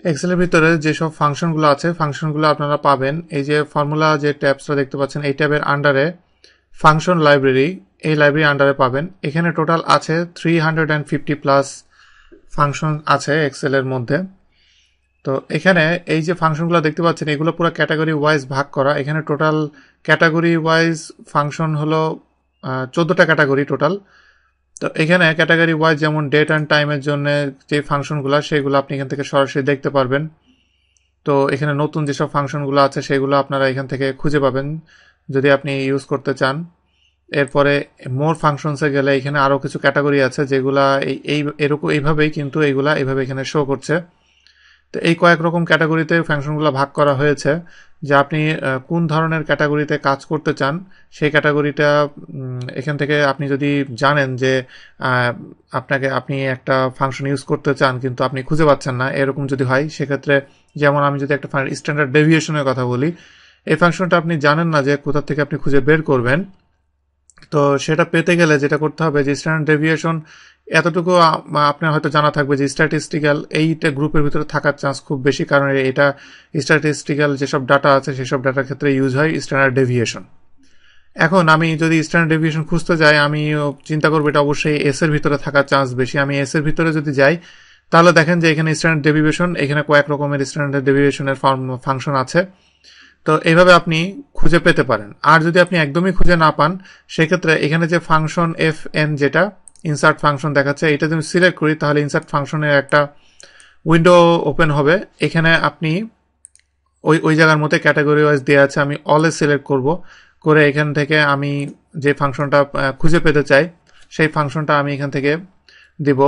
এক্সেলের ভিতরে যেসব ফাংশনগুলো আছে ফাংশনগুলো আপনারা পাবেন এই যে ফর্মুলা যে ট্যাবসটা দেখতে পাচ্ছেন এই ট্যাবের আন্ডারে ফাংশন লাইব্রেরি, এই লাইব্রেরি আন্ডারে পাবেন। এখানে টোটাল আছে 350 প্লাস ফাংশন আছে এক্সেলের মধ্যে। তো এখানে এই যে ফাংশনগুলো দেখতে পাচ্ছেন এগুলো পুরো ক্যাটাগরি ওয়াইজ ভাগ করা। এখানে টোটাল ক্যাটাগরি ওয়াইজ ফাংশন হলো 14টা ক্যাটাগরি টোটাল। তো এখানে ক্যাটাগরি ওয়াইজ যেমন ডেট অ্যান্ড টাইমের জন্য যে ফাংশনগুলো সেগুলো আপনি এখান থেকে সরাসরি দেখতে পারবেন। তো এখানে নতুন যেসব ফাংশনগুলো আছে সেগুলো আপনারা এখান থেকে খুঁজে পাবেন যদি আপনি ইউজ করতে চান। এরপরে মোর ফাংশনসে গেলে এখানে আরও কিছু ক্যাটাগরি আছে যেগুলা এরকম এইভাবেই কিন্তু এইগুলা এইভাবে এখানে শো করছে। তো এই কয়েক রকম ক্যাটাগরিতে ফাংশনগুলো ভাগ করা হয়েছে যে আপনি কোন ধরনের ক্যাটাগরিতে কাজ করতে চান সেই ক্যাটাগরিটা এখান থেকে আপনি যদি জানেন যে আপনি একটা ফাংশন ইউজ করতে চান কিন্তু আপনি খুঁজে পাচ্ছেন না, এরকম যদি হয় সেক্ষেত্রে যেমন আমি যদি একটা স্ট্যান্ডার্ড ডেভিয়েশনের কথা বলি, এই ফাংশনটা আপনি জানেন না যে কোথা থেকে আপনি খুঁজে বের করবেন। তো সেটা পেতে গেলে যেটা করতে হবে যে স্ট্যান্ডার্ড ডেভিয়েশন এতটুকু আপনার হয়তো জানা থাকবে যে স্ট্যাটিস্টিক্যাল এইটা গ্রুপের ভিতরে থাকার চান্স খুব বেশি, কারণ এটা স্ট্যাটিস্টিক্যাল যেসব ডাটা আছে সেসব ডাটার ক্ষেত্রে ইউজ হয় স্ট্যান্ডার্ড ডেভিয়েশন। এখন আমি যদি স্ট্যান্ডার্ড ডেভিয়েশন খুঁজতে যাই আমি চিন্তা করবো এটা অবশ্যই এস এর ভিতরে থাকার চান্স বেশি। আমি এস এর ভিতরে যদি যাই তাহলে দেখেন যে এখানে স্ট্যান্ডার্ড ডেভিয়েশন, এখানে কয়েক রকমের স্ট্যান্ডার্ড ডেভিয়েশনের ফাংশন আছে। তো এইভাবে আপনি খুঁজে পেতে পারেন। আর যদি আপনি একদমই খুঁজে না পান সেক্ষেত্রে এখানে যে ফাংশন এফ এন যেটা ইনসার্ট ফাংশন দেখাচ্ছে এটা যদি সিলেক্ট করি তাহলে ইনসার্ট ফাংশনের একটা উইন্ডো ওপেন হবে। এখানে আপনি ওই জায়গার মধ্যে ক্যাটাগরি ওয়াইজ দেওয়া আছে, আমি অলে সিলেক্ট করব, করে এখান থেকে আমি যে ফাংশনটা খুঁজে পেতে চাই সেই ফাংশনটা আমি এখান থেকে দিব।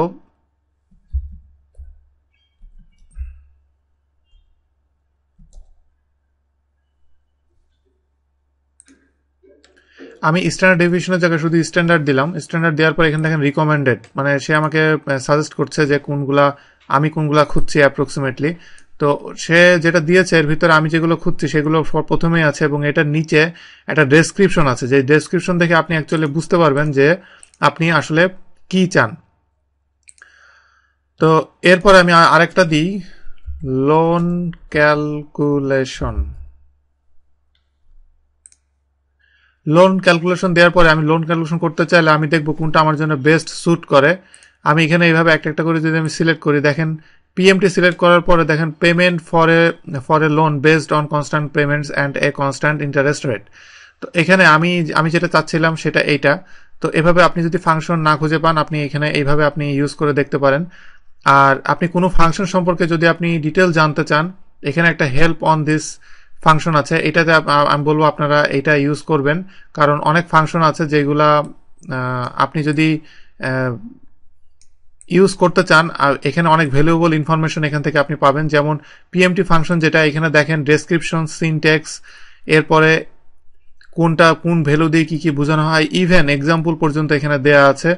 আমি স্ট্যান্ডার্ড ডেভিয়েশনের জায়গায় শুধু স্ট্যান্ডার্ড দিলাম। স্ট্যান্ডার্ড দেওয়ার পর এখানে দেখেন রিকমেন্ডেড, মানে সে আমাকে সাজেস্ট করছে যে আমি কোনগুলা খুঁজছি অ্যাপ্রক্সিমেটলি। তো সে যেটা দিয়েছে এর ভিতরে আমি যেগুলো খুঁজছি সেগুলো প্রথমেই আছে এবং এটার নিচে একটা ডেসক্রিপশন আছে, যে ডেসক্রিপশন দেখে আপনি অ্যাকচুয়ালি বুঝতে পারবেন যে আপনি আসলে কি চান। তো এরপরে আমি আরেকটা দিই লোন ক্যালকুলেশন। লোন ক্যালকুলেশন দেওয়ার পরে আমি লোন ক্যালকুলেশন করতে চাইলে আমি দেখব কোনটা আমার জন্য বেস্ট স্যুট করে। আমি এখানে এইভাবে একটা একটা করে যদি আমি সিলেক্ট করি, দেখেন পিএমটি সিলেক্ট করার পরে দেখেন payment for a loan based on constant payments and a constant interest rate. তো এখানে আমি যেটা চাচ্ছিলাম সেটা এইটা। তো এভাবে আপনি যদি ফাংশন না খুঁজে পান আপনি এখানে এইভাবে আপনি ইউজ করে দেখতে পারেন। আর আপনি কোনো ফাংশন সম্পর্কে যদি আপনি ডিটেল জানতে চান এখানে একটা হেল্প অন দিস ফাংশন আছে, এটাতে আমি বলবো আপনারা এটা ইউজ করবেন, কারণ অনেক ফাংশন আছে যেগুলা আপনি যদি ইউজ করতে চান আর এখানে অনেক ভ্যালুয়েবল ইনফরমেশন এখান থেকে আপনি পাবেন। যেমন পিএমটি ফাংশন যেটা এখানে দেখেন ডেসক্রিপশন, সিনট্যাক্স, এরপরে কোন ভ্যালু দিয়ে কি কি বোঝানো হয়, ইভেন এক্সাম্পল পর্যন্ত এখানে দেয়া আছে।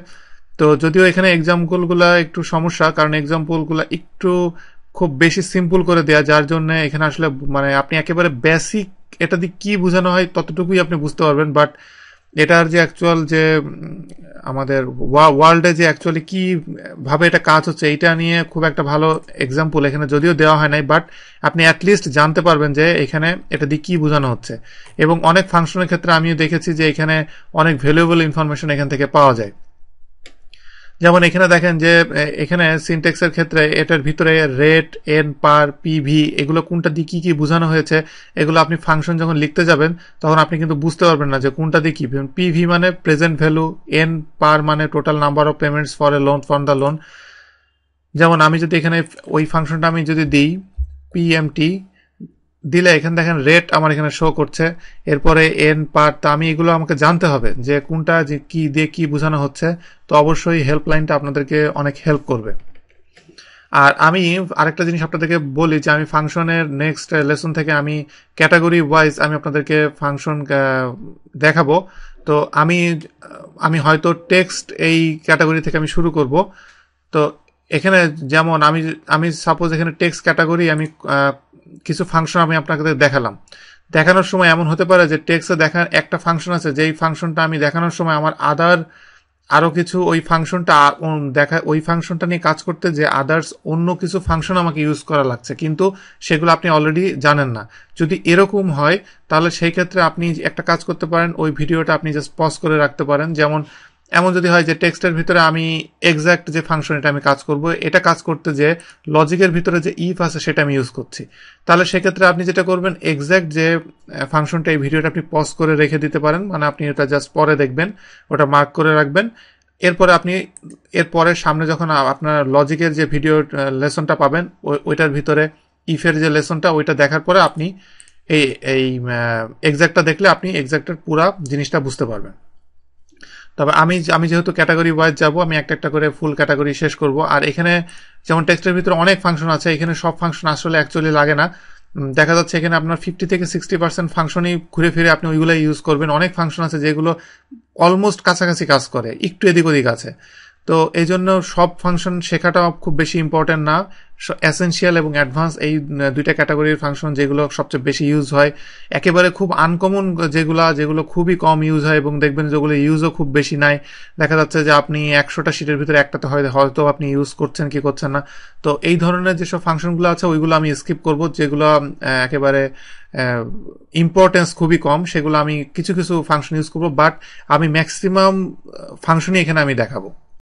তো যদিও এখানে এক্সাম্পলগুলো একটু সমস্যা, কারণ এক্সাম্পলগুলো একটু খুব বেশি সিম্পল করে দেয়া, যার জন্য এখানে আসলে মানে আপনি একেবারে বেসিক এটা দিয়ে কি বোঝানো হয় ততটুকুই আপনি বুঝতে পারবেন, বাট এটার যে অ্যাকচুয়াল যে আমাদের ওয়ার্ল্ডে যে অ্যাকচুয়ালি কি ভাবে এটা কাজ হচ্ছে এইটা নিয়ে খুব একটা ভালো এক্সাম্পল এখানে যদিও দেওয়া হয় নাই, বাট আপনি অ্যাটলিস্ট জানতে পারবেন যে এখানে এটা দিয়ে কি বোঝানো হচ্ছে। এবং অনেক ফাংশনের ক্ষেত্রে আমিও দেখেছি যে এখানে অনেক ভ্যালুয়েবল ইনফরমেশন এখান থেকে পাওয়া যায়। যেমন এখানে দেখেন যে এখানে সিনট্যাক্সের ক্ষেত্রে এটার ভিতরে রেট, এন, পার, পিভি এগুলো কোনটা দিয়ে কি কি বোঝানো হয়েছে এগুলো আপনি ফাংশন যখন লিখতে যাবেন তখন আপনি কিন্তু বুঝতে পারবেন না যে কোনটা দিয়ে কি। পিভি মানে প্রেজেন্ট ভ্যালু, এন পার মানে total number of payments for a loan for the loan. যেমন আমি যদি এখানে ওই ফাংশনটা আমি যদি দিই পিএমটি দিলে এখানে দেখেন রেট আমার এখানে শো করছে, এরপরে এন পার, তা আমি এগুলো আমাকে জানতে হবে যে কোনটা যে কি দিয়ে কি বোঝানো হচ্ছে। তো অবশ্যই হেল্পলাইনটা আপনাদেরকে অনেক হেল্প করবে। আর আমি আরেকটা জিনিস আপনাদেরকে বলি যে আমি ফাংশনের নেক্সট লেসন থেকে আমি ক্যাটাগরি ওয়াইজ আমি আপনাদেরকে ফাংশন দেখাবো। তো আমি হয়তো টেক্সট এই ক্যাটাগরি থেকে আমি শুরু করব। তো এখানে যেমন আমি সাপোজ এখানে টেক্সট ক্যাটাগরি আমি কিছু ফাংশন আমি আপনাকে দেখানোর সময় এমন হতে পারে যে টেক্সটে দেখার একটা ফাংশন আছে যেই ফাংশনটা আমি দেখানোর সময় আমার আরো কিছু ওই ফাংশনটা দেখা, ওই ফাংশনটা নিয়ে কাজ করতে যে আদার্স অন্য কিছু ফাংশন আমাকে ইউজ করা লাগছে, কিন্তু সেগুলো আপনি অলরেডি জানেন না। যদি এরকম হয় তাহলে সেই ক্ষেত্রে আপনি একটা কাজ করতে পারেন, ওই ভিডিওটা আপনি জাস্ট পজ করে রাখতে পারেন। যেমন এমন যদি হয় যে টেক্সটের ভিতরে আমি এক্স্যাক্ট যে ফাংশন এটা আমি কাজ করব, এটা কাজ করতে যে লজিকের ভিতরে যে ইফ আছে সেটা আমি ইউজ করছি, তাহলে সেক্ষেত্রে আপনি যেটা করবেন, এক্স্যাক্ট যে ফাংশনটা এই ভিডিওটা আপনি পজ করে রেখে দিতে পারেন, মানে আপনি এটা জাস্ট পরে দেখবেন, ওটা মার্ক করে রাখবেন। এরপরে আপনি এরপরে সামনে যখন আপনার লজিকের যে ভিডিও লেসনটা পাবেন, ওইটার ভিতরে ইফের যে লেসনটা ওইটা দেখার পরে আপনি এই এই এক্স্যাক্টটা দেখলে আপনি এক্স্যাক্টের পুরা জিনিসটা বুঝতে পারবেন। তবে আমি যেহেতু ক্যাটাগরি ওয়াইজ যাব, আমি একটা একটা করে ফুল ক্যাটাগরি শেষ করব। আর এখানে যেমন টেক্সটের ভিতরে অনেক ফাংশন আছে, এখানে সব ফাংশন আসলে অ্যাকচুয়ালি লাগে না। দেখা যাচ্ছে এখানে আপনার 50 থেকে 60% ফাংশনই ঘুরে ফিরে আপনি ওইগুলো ইউজ করবেন। অনেক ফাংশন আছে যেগুলো অলমোস্ট কাছাকাছি কাজ করে, একটু এদিক ওদিক আছে। তো এই জন্য সব ফাংশন শেখাটা খুব বেশি ইম্পর্টেন্ট না। এসেনশিয়াল এবং অ্যাডভান্স এই দুইটা ক্যাটাগরির ফাংশন যেগুলো সবচেয়ে বেশি ইউজ হয়, একেবারে খুব আনকমন যেগুলো খুবই কম ইউজ হয় এবং দেখবেন যেগুলো ইউজও খুব বেশি নাই, দেখা যাচ্ছে যে আপনি 100টা শিটের ভিতরে একটাতে হয়তো আপনি ইউজ করছেন কি করছেন না। তো এই ধরনের যেসব ফাংশনগুলো আছে ওইগুলো আমি স্কিপ করব, যেগুলো একেবারে ইম্পর্টেন্স খুবই কম, সেগুলো আমি কিছু কিছু ফাংশন ইউজ করবো, বাট আমি ম্যাক্সিমাম ফাংশনই এখানে আমি দেখাবো।